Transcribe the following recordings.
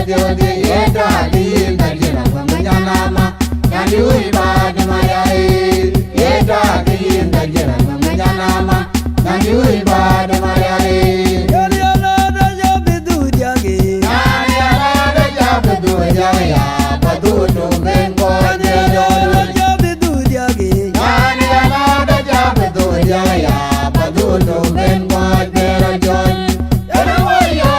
wajodi yeda di ndajira manyama yani uibade mayai yeda di ndajira manyama yani uibade mayai yani ala da jabidu diage ya padudu bengo yani ala jabidu diage yani ala da jabidu ya padudu bengo dero jon yana wayo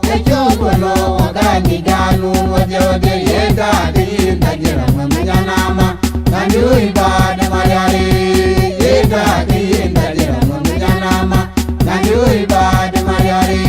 kejugulo wagani ganu wajodi yeda di ndajira manyama yani uibade mayai yeda di ndajira manyama yani uibade mayai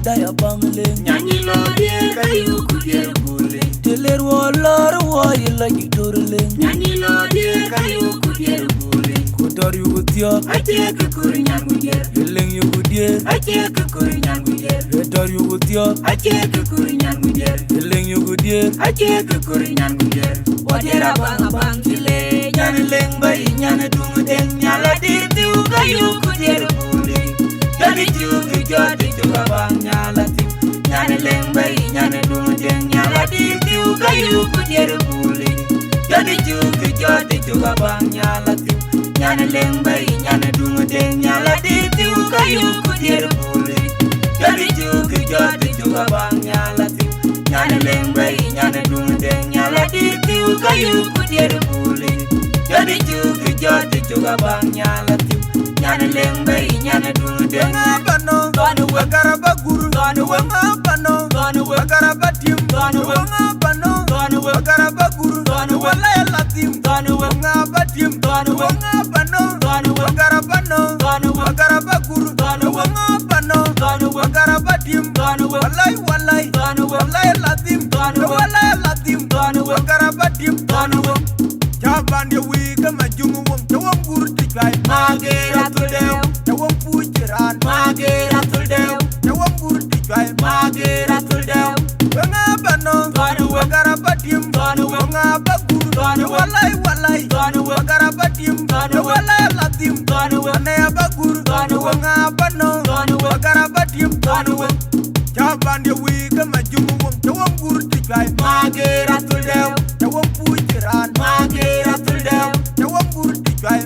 Daya bangling Nyanyi lodi kayu kudir buling Tilir walar wa ilagi turling Nyanyi lodi kayu kudir buling Kutar yugutia Ache kukur nyangu jer Iling yugudie Ache kukur nyangu jer Kutar yugutia Ache kukur nyangu jer Iling yugudie Ache kukur nyangu jer Wadera bang bang kile Nyani leng bayi nyani dungu deng Nyala ditiu kayu kudir buling Jadi jugi jadi juga bang nyala tiu Nyani leng bayi nyani dungu deng Nyala ditiu kayu kudir buling Jadi jugi jadi juga bang nyala tiu Nyani leng bayi nyani dungu deng Nyala ditiu kayu kudir buling Jadi jugi jadi juga bang nyala tiu Nyani leng bayi nyani dungu deng Nyala ditiu kayu kudir buling Jadi jugi jadi juga bang nyala tiu Nyani leng bayi nyani dungu deng Ngapano Ganu Wagaraba guru Ganu Ngapano Ganu Wagaraba tim Ganu Ngapano Ganu Wagaraba guru Ganu Walayala tim Ganu Ngapa tim Ganu Ngapano Ganu Wagarabano Ganu Wagaraba guru Ganu Ngapano Ganu Wagaraba tim Ganu Walay Ganu Walayala tim Ganu Walayala tim Ganu Wagaraba tim Ganu Chaban ya wika majungu wong Tawang guru tijay Magera tuldeo Tawang pujiran Magera tuldeo Tawang guru tijay Magera tuldeo Ngapano Ganu Wagaraba tim Ganu Ngapa guru Ganu Walay Ganu Wagaraba tim Ganu Walayala tim Ganu Anayaba guru Ganu Ngapano Ganu Wagaraba tim Ganu Chaban ya wika majungu wong Tawang guru tijay Magera tuldeo Tawang pujiran Magera tuldeo Tawang guru tijay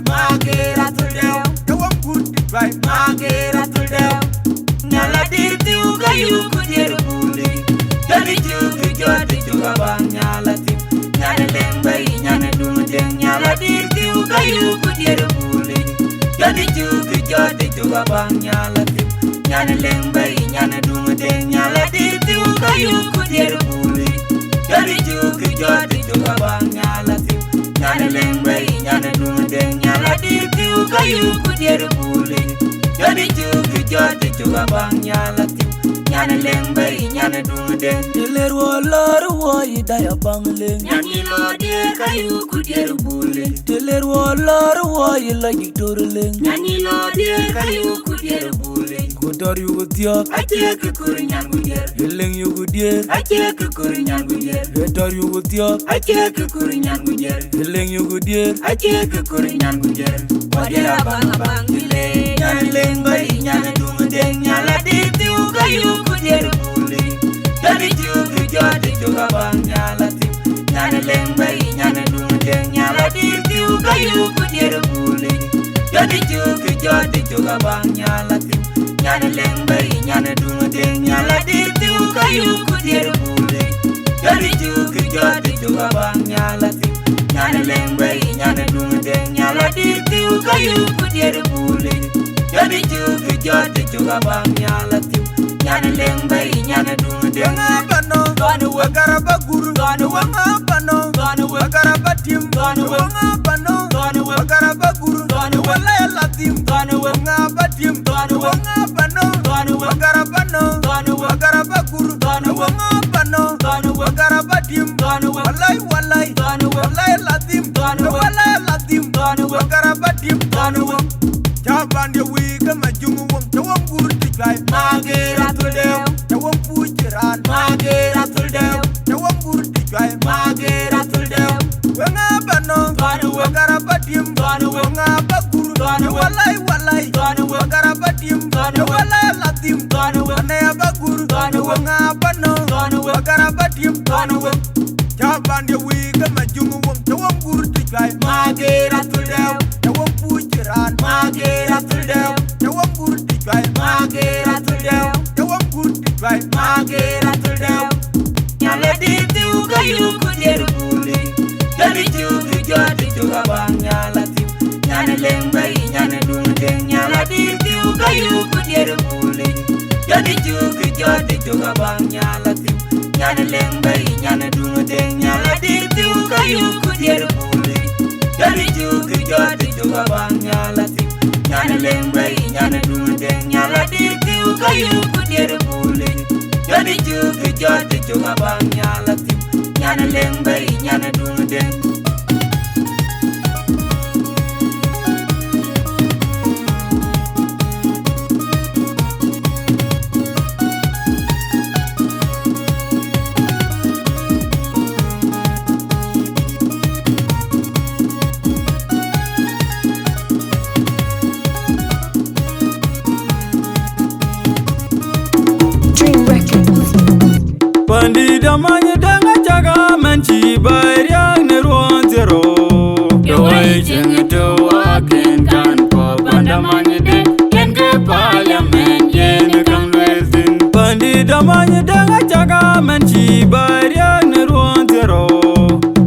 deng nyala dir tiu kayu ku dir buli. Jadi juga jadi juga bang nyala tiu. Nyana leng bay nyana dung deng nyala dir tiu kayu ku dir buli. Jadi juga jadi juga bang nyala tiu. Nyana leng bay nyana dung deng nyala dir tiu kayu ku dir buli. Jadi juga jadi juga bang nyala tiu. Nyana leng bay nyana dung deng. Diler wolor wo idaya bang leng. Nyani lo dir kayu ku dir buli. Diler wolor wo ilagi tor leng. Nyani lo dir kayu ku dir buli. Kodor yugo tiak. Ache ke kuri nyan ku dir. Leng yugo dier. Ache ke kuri nyan ku dir. Kodor yugo tiak. Ache ke kuri nyan ku dir. Leng yugo dier. Ache ke kuri nyan ku dir. Wadira bang bang dile. Nyana leng bay nyana dung deng nyala dir tiu kayu ku dir buli. Jadi juga jadi juga bang nyala tiu. Nyana leng bay nyana dung deng nyala dir tiu kayu ku dir buli. Jadi juga jadi juga bang nyala tiu. Nyana leng bay nyana dung deng nyala dir tiu kayu ku dir buli. Jadi juga jadi juga bang nyala tiu. Nyana leng bay nyana dung deng nyala dir tiu kayu ku dir buli. Jadi juga jadi juga bang nyala tiu. Nyana leng bay nyana dung deng Wangabano, Wagarabaguru, Wangabano, Wagarabatim, Wangabano, Wagarabaguru, Walalatim, Wangabatim, Wangabano, Wagarabano, Wagarabaguru, Wangabano, Wagarabatim, Walai, Walalatim, Wagarabatim, Jaban ya wiga majungu wong tawang guru tikai Magira tuldeu, tawang pujiran magira tuldeu, tawang guru tikai magira tuldeu. wangabano wagarabatim wangabaguru walai wagarabatim walai latim anaya baguru wangabano wagarabatim Jaban ya wiga majungu wong tawang guru tikai Magira tuldeu, tawang pujiran magira tuldeu, tawang guru tikai magira tuldeu, tawang guru tikai magira tuldeu. Nyala dir tiu kayu ku dir buli. Jadi juga jadi juga bang nyala tiu. Nyana leng bay nyana dung deng nyala dir tiu kayu ku dir buli. Jadi juga jadi juga bang nyala tiu. Nyana leng bay nyana dung deng nyala dir tiu kayu ku dir buli. Jadi juga jadi juga bang nyala tiu. Nyana leng bay nyana dung deng nyala dir tiu kayu ku dir buli. Jadi juga jadi juga bang nyala tiu. Nyana leng bay nyana dung deng. Dream Records. Pandida manya danga jaga manchi bayang ne ruan zero. The way ching to walk in can po banda manya de yen ke parliament yen kang lwezin. Pandida manya danga jaga manchi bayang ne ruan zero.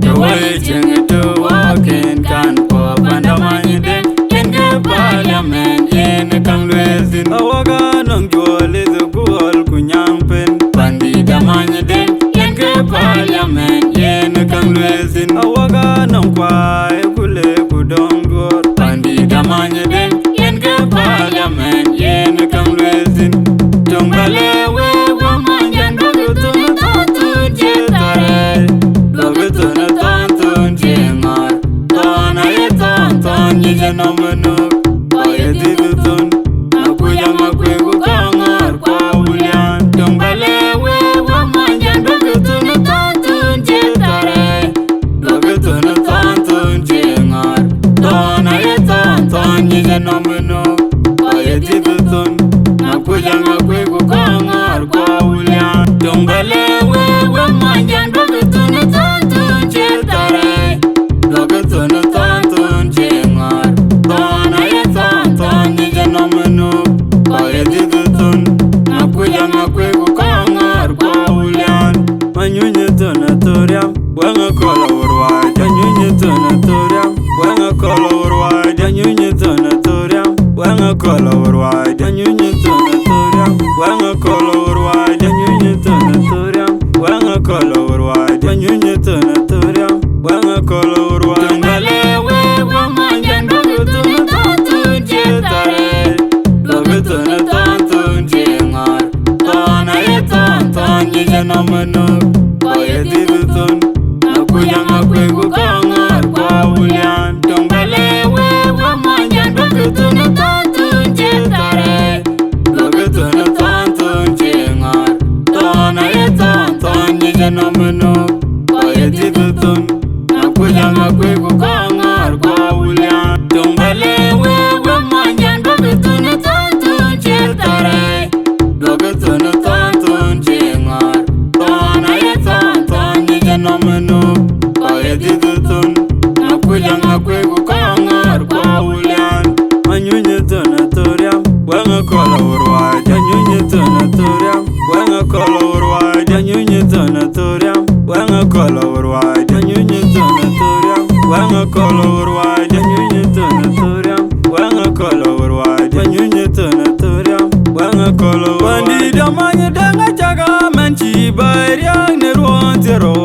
The way ching to walk in can po banda manya de yen ke parliament yen kang lwezin. Awaga nang jual izugul kunyang pen. Bandida manya de yen ke parliament yen kang lwezin. Awaga nang kwai kule kudong dur. Bandida manya de yen ke parliament yen kang lwezin. Tungbale we wa manjan dogutun tantun jetare. Dogutun tantun jengar. Tana ye tantan ye janamanuk. Baye didutun. Akuya makwe kukangar kwa ulian. Tungbale we wa manjan dogutun tantun jetare. Dogutun tantun jengar. Tana ye tantan ye janamanuk. Baye didutun. Akuya makwe kukangar kwa ulian. Tungbale we wa manjan dogutun tantun jetare. Dogutun tantun jengar. Tana ye tantan ye janamanuk. Baye didutun. Akuya makwe kukangar kwa ulian. Manyunye tona toriam, wanga kola urwa. Manyunye tona toriam. kola urwa janyunyi tunatoriam wanga kola urwa janyunyi tunatoriam wanga kola urwa janyunyi tunatoriam wanga kola urwa Tungale wewe manjan dogu tunatantun chitare dogu tunatantun chingar tona yetantan yijanamanu koye didutun nakuyanga kwegu kangar kwa ulian Tungale wewe manjan dogu tunatantun chitare dogu tunatantun chingar tona yetantan yijanamanu koye didutun nakuyanga kwegu kangar kwa ulian Tungale wewe manjan dogu tunatantun chitare dogu tunatantun chingar tona yetantan yijanamanu koye didutun nakuyanga kwegu kangar kwa ulian manyunyi tunatoriam wanga kola urwa janyunyi tunatoriam wanga kola urwa janyunyi tunatoriam wanga kola urwa janyunyi tunatoriam wanga kola urwa janyunyi tunatoriam wanga kola urwa janyunyi tunatoriam wanga kola urwa bandida manya danga jaga manchi bariang ne ruantero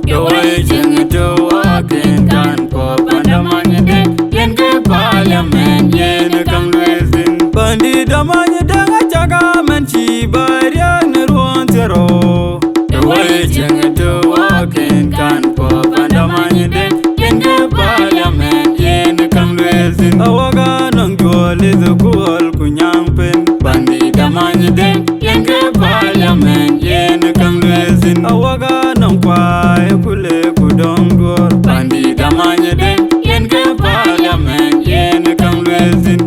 Yawai to walking kan ko pandamanya de yen ke parliament yen kang lwesin bandida manya danga jaga manchi bariang ne ruantero Yawai to walking kan ko pandamanya de yen ke parliament yen kang lwesin awaga nang jole the kual kunyang pen bandida manya de yen ke parliament yen kang lwesin awaga nang kwai kule kudong dor bandida manya de yen ke parliament yen kang lwesin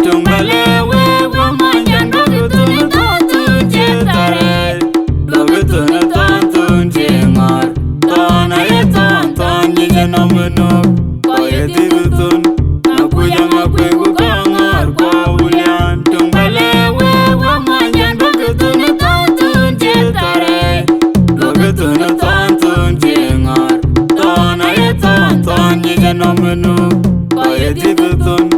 tungbale wewe manjan dogu tunatantun chitare dogu tunatantun chingar tona yetantan yijanamanu koye didutun nakuyanga kwegu kangar kwa ulian tungbale wewe manjan dogu tunatantun chitare dogu tunatantun chingar tona yetantan yijanamanu koye didutun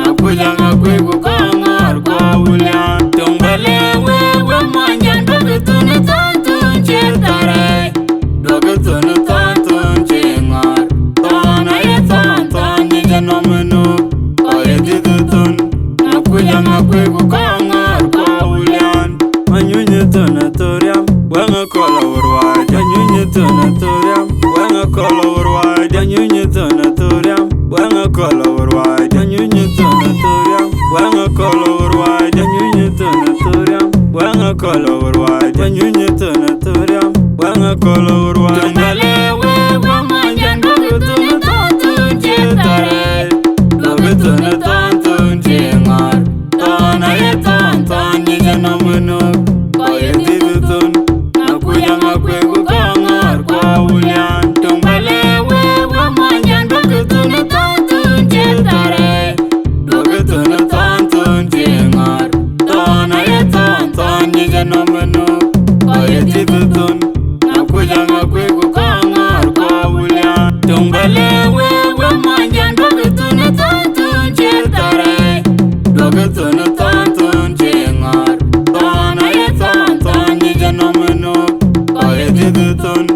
nakuyanga kwegu kangar kwa ulian tungbale wewe manjan dogu tunatantun chitare dogu tunatantun chingar tona yetantan yijanamanu koye didutun nakuyanga kwegu kangar kwa ulian manyunyi tunatoriam wanga kola urwa janyunyi tunatoriam wanga kola urwa janyunyi tunatoriam wanga kola urwa janyunyi tunatoriam wanga kola urwa janyunyi tunatoriam wanga kola urwa janyunyi tunatoriam wanga kola urwa Tungale wewe manjan dogu tunatantun chitare dogu tunatantun chingar tona yetantan yijanamanu koye didutun nakuyanga kwegu kangar kwa ulian Tungale wewe manjan dogu tunatantun chitare dogu tunatantun chingar tona yetantan yijanamanu koye didutun nakuyanga kwegu kangar kwa ulian Tungale wewe manjan dogu tunatantun chitare dogu tunatantun chingar tona yetantan yijanamanu koye didutun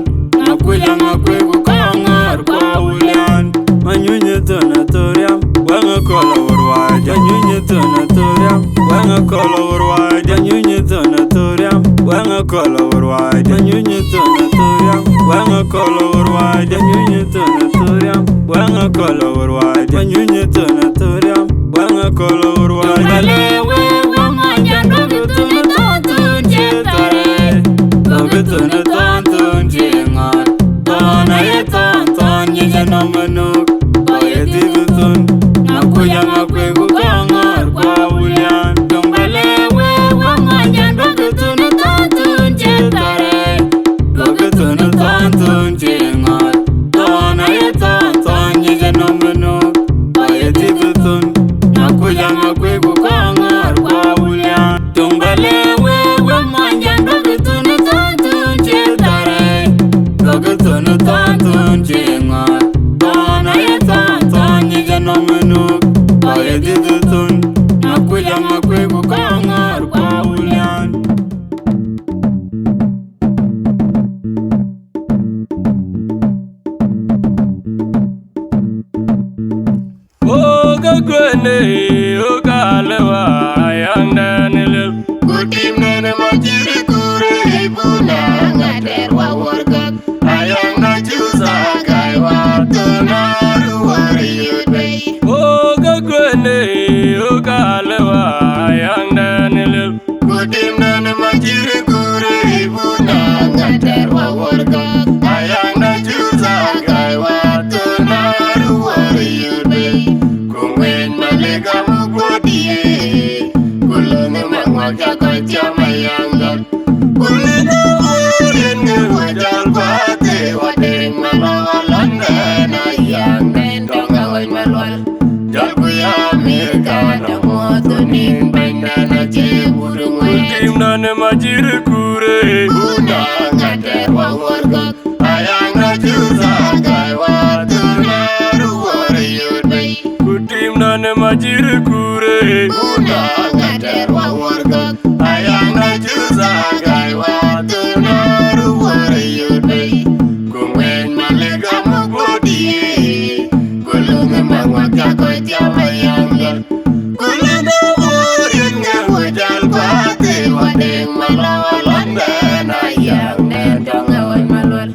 nakuyanga kwegu kangar kwa ulian manyunyi tunatoriam wanga kola urwa janyunyi tunatoriam wanga kola urwa janyunyi tunatoriam wanga kola urwa janyunyi tunatoriam wanga kola urwa janyunyi tunatoriam wanga kola urwa janyunyi tunatoriam wanga kola urwa Tungale wewe manjan dogu tunatantun chitare dogu tunatantun chingar tona yetantan yijanamanu koye didutun nakuyanga kwegu kangar kwa ulian Tungale wewe manjan dogu tunatantun chitare dogu tunatantun chingar tona yetantan yijanamanu koye didutun nakuyanga kwegu kangar kwa ulian Tungale wewe manjan dogu tunatantun chitare dogu tunatantun chingar tona yetantan yijanamanu koye ga gwene o galewa yang danile Kutim nene majiri kure ibuna ngater wa warga ayang na jusa kai wa tunaru wari yudbe o ga gwene o galewa yang danile Kutim nene majiri kure ibuna ngater wa warga ayang na jusa kai wa tunaru wari yudbe Kungwen malega mubodie Kulunga mangwaka kwa chama yangan Kulunga urin ngewajal bate Wadeng malawalanda na yangan Tonga way malwal Jalku ya mirka na motonin Bandana ceburung Kutim nane majiri kure Una ngater wa warga Ayang na jusa kai wa tunaru wariyut bay Kutim nane majiri kure Una ngater wa warga ayang na jusa kai wa tunaru wariyut bay Kungwen malega mubodie Kulunga mangwaka kwa chama yangan Kulunga urin ngewajal bate Wadeng malawalanda na yangan Tonga way malwal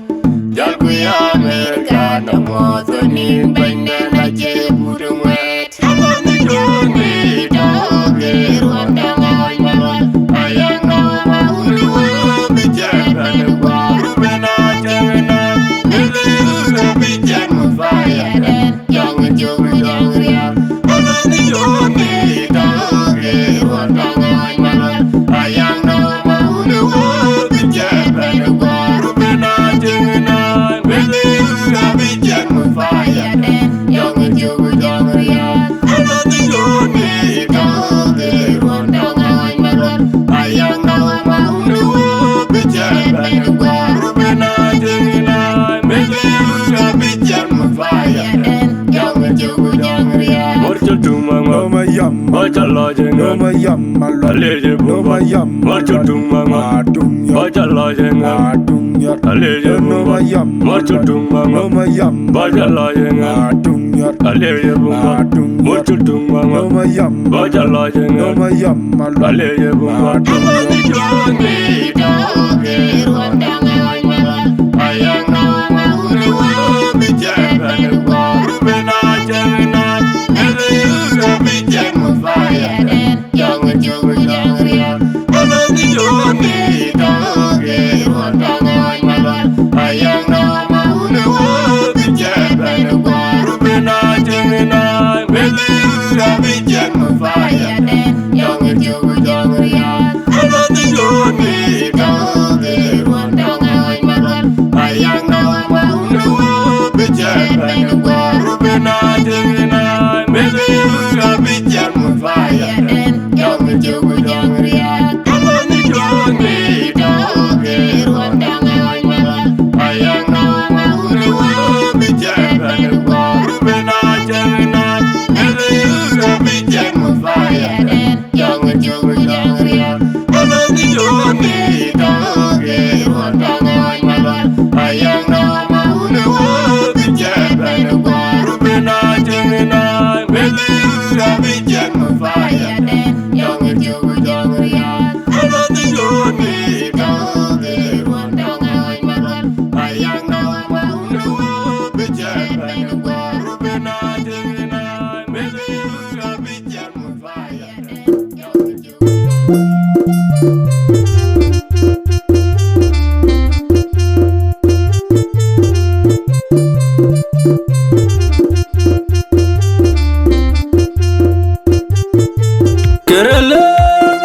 Jalku ya merka na motonin Bandana ceburung wet Alani jongi doge Ruandanga way malwal Ayang na mahuli wa bicara Baru bena cengena Niliuga bicara mufaya den Jangan jumlah jangan riak Alani jongi doge Ruandanga way malwal Ayang na mahuli wa bicara Baru bena cengena Niliuga bicara mufaya den Jangan jumlah jangan riak Alani jongi doge Ruandanga way malwal Ayang na mahuli wa bicara Baru bena cengena Niliuga bicara mufaya den Jangan jumlah jangan riak Marcha tumanga Noma yam, Marcha lajenga noma yam, Aleje noma bumba yam, Marcha tumanga adum yam, Marcha lajenga adum yam, Aleje noma bumba yam, Marcha tumanga noma yam, Marcha lajenga adum yam, Aleje bumba adum Marcha tumanga noma yam, Marcha lajenga noma yam, Aleje bumba Alani jongi doge Ruandanga way malwal Ayang na mahuli wa bicara Baru bena cengena Niliuga bicara mufaya den Jangan jumlah jangan riak Alani jongi doge Ruandanga way malwal Ayang na mahuli wa bicara Baru bena cengena Niliuga bicara mufaya den Jangan jumlah jangan riak Alani jongi doge Ruandanga way malwal Ayang na mahuli wa bicara Baru bena cengena Niliuga bicara mufaya den Jangan jumlah jangan riak Alani jongi doge Ruandanga way malwal Ayang na mahuli wa bicara Baru bena cengena Niliuga bicara mufaya den Jangan jumlah jangan riak Alani jongi doge Ruandanga way malwal Ayang na mahuli wa bicara Baru bena cengena Niliuga bicara mufaya den Jangan jumlah jangan riak Alani jongi doge Ruandanga way malwal Ayang na mahuli wa bicara Baru bena cengena Niliuga bicara mufaya den Jangan jumlah Kerele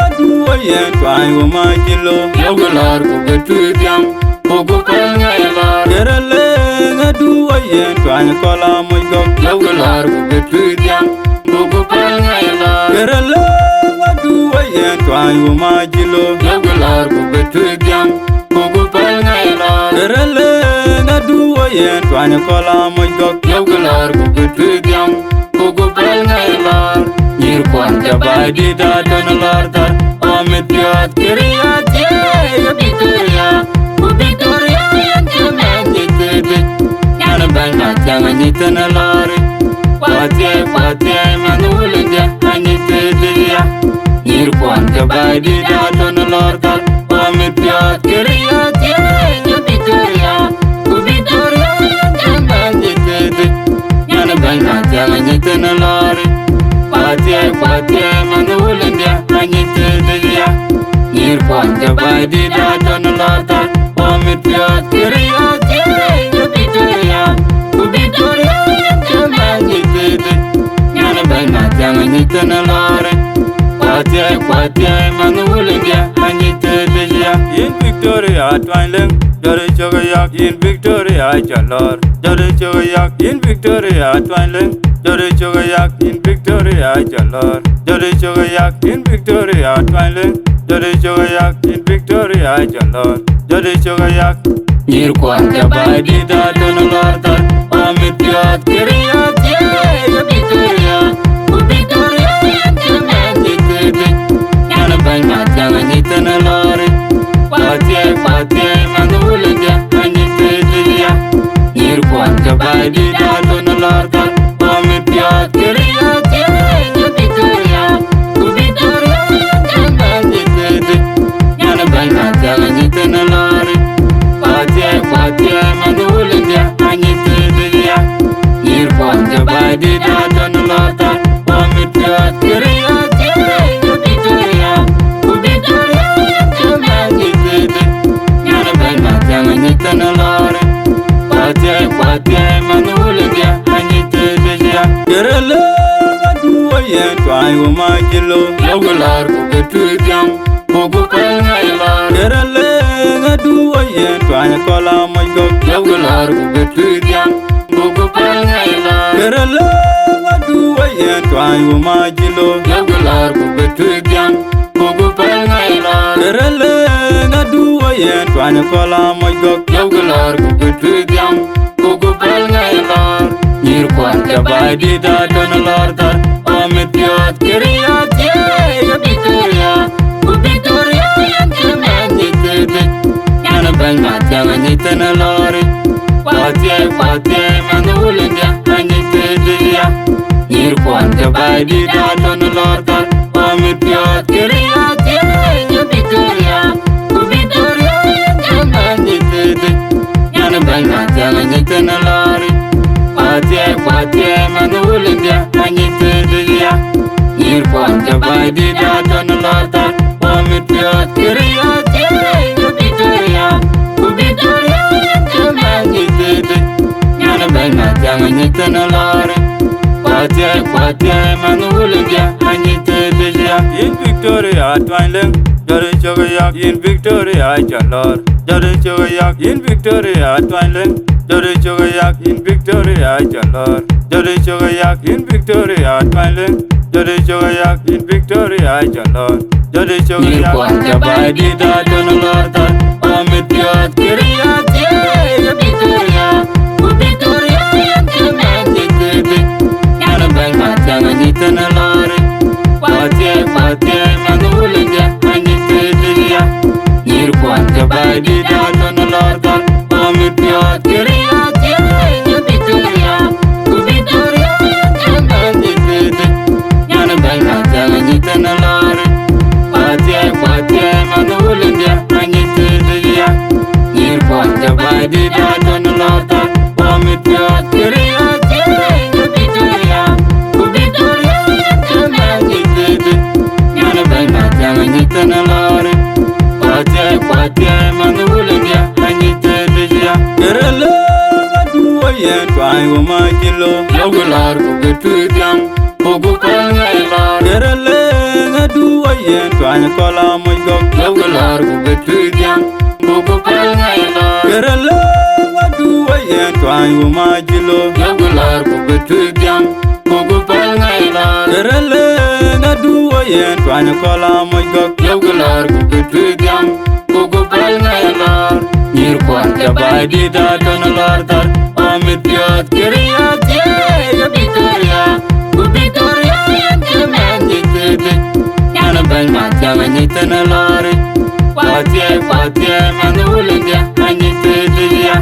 aduwa yen twai wo majilo Yogular kuge tuityam Kugu kalnga elar Kerele aduwa yen twai kola mujgok Yogular kuge tuityam Kugu kalnga elar Kerele aduwa yen twai wo majilo Yogular kuge tuityam Kugu kalnga elar Kerele aduwa yen twai kola mujgok Yogular kuge tuityam Kugu kalnga elar Nirkwan jabadi da donalarda Amit yat kiriyat ye Victoria Victoria yang cuman nyitibit Yana banyak jangan nyitenalari Patiai bai di da ton lortar pamit piat kiriat ye Victoria ku Victoria jangan jitete yana bana jangan jitena lari patia manulendia anyitete ya nir ponja bai di da ton lortar pamit piat kiriat ye Victoria ku Victoria jangan jitete yana bana jangan jitena lari patia manulendia anyitete ya in Victoria twiling Jare chogayak in Victoria chalor Jare chogayak in Victoria twiling Jare chogayak in Victoria chalor Jare chogayak in Victoria twiling Jare chogayak in Victoria chalor Jare chogayak nir kwanja bai di da ton lortar pamit piat kiriat ye Victoria ku Victoria jangan jitete yana bana jangan jitena lori patia manulendia anyitete ya nir kwanja bai di da ton lortar pamit piat kiriat ye Victoria ku Victoria jangan jitete yana bana jangan jitena lori patia manulendia anyitete ya nir kwanja bai di da ton lortar pamit piat kiriat ye Victoria ku Victoria jangan jitete yana bana jangan jitena lori patia manulendia anyitete ya kerele aduwa ye twai wo majilo logular ku betudiam mogu palngaila kerele aduwa ye twai kola mogo logular ku betudiam mogu palngaila kerele aduwa ye twai wo majilo logular ku betudiam mogu palngaila kerele aduwa ye twai kola mogo logular ku betudiam mogu palngaila nir kwanja bai di da ton lortar pamit piat kiriat ye Victoria ku Victoria jangan jitete yana bana jangan jitena lori patia manulendia anyitete ya nir kwanja bai di da ton lortar pamit piat kiriat ye Victoria ku Victoria jangan jitete yana bana jangan jitena lori patia manulendia anyitete ya nir kwanja bai di da ton lortar pamit piat kiriat ye Victoria ku Victoria jangan jitete yana bana jangan jitena lori patia manulendia anyitete ya in Victoria twiling Jare chogayak in Victoria chalor Jare chogayak in Victoria twiling Jare chogayak in Victoria chalor Jare chogayak in Victoria twiling Jare chogayak in Victoria chalor Jare chogayak nir kwanja bai di da ton lortar pamit piat kiriat ye Victoria ku Victoria jangan jitete yana bana jangan jitena lori patia manulendia anyitete ya nir kwanja bai di da ton lortar pamit piat kiriat ye Victoria ku Victoria jangan jitete yana bana jangan jitena lori patia manulendia anyitete ya nir kwanja bai di da ton lortar pamit piat kiriat ye Victoria ku Victoria jangan jitete yana bana jangan jitena lori patia manulendia anyitete ya kerele aduwa ye twai wo majilo logular ku betudiam mogu palngaila kerele aduwa ye twai kola mogo logular ku betudiam mogu palngaila kerele aduwa ye twai wo majilo logular ku betudiam mogu palngaila kerele aduwa ye twai kola mogo logular ku betudiam mogu palngaila nir kwanja bai di da ton lortar pamit piat kiriat ye Victoria ku Victoria jangan jitete yana bana jangan jitena lori patia manulendia anyitete ya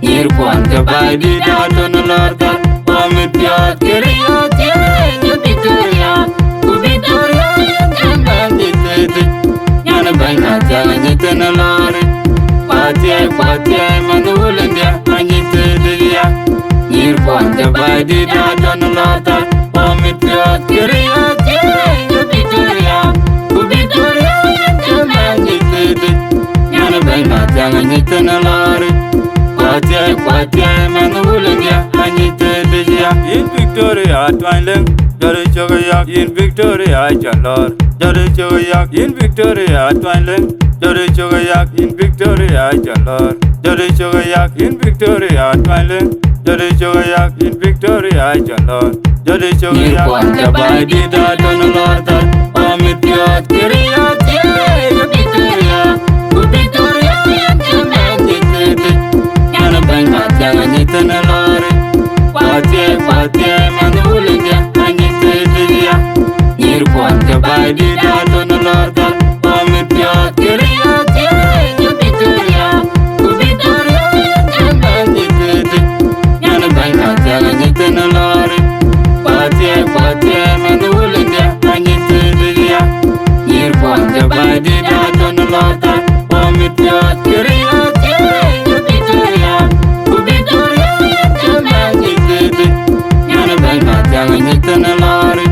nir kwanja bai di da ton lortar pamit piat kiriat ye Victoria ku Victoria jangan jitete di da don lota Pamit piot kiriat ye Victoria Ku Victoria Jama nyitidi Nyana baina janga nyitana lari Kwatia manu ulengya Anyitidi ya In Victoria twainleng Jari chogayak In Victoria jalor Jari chogayak In Victoria twainleng Jari chogayak In Victoria jalor Jari chogayak In Victoria twainleng Jari chogayak In Victoria jalor Jari chogayak Jabai di da don lota Pamit piot kiriat ye Victoria Ku Victoria Jama nyitidi Nyana baina janga nyitana lari Kwatia manu ulengya Anyitidi ya Nirkuan jabai di da don lota Pamit piot kiriat ye Victoria Ku Victoria Jama nyitidi Nyana baina janga nyitana lari Kwatia manu ulengya Anyitidi ya Nirkuan jabai di da don lota Pamit piot kiriat ye Victoria Ku Victoria Jama nyitidi Nyana baina janga nyitana lari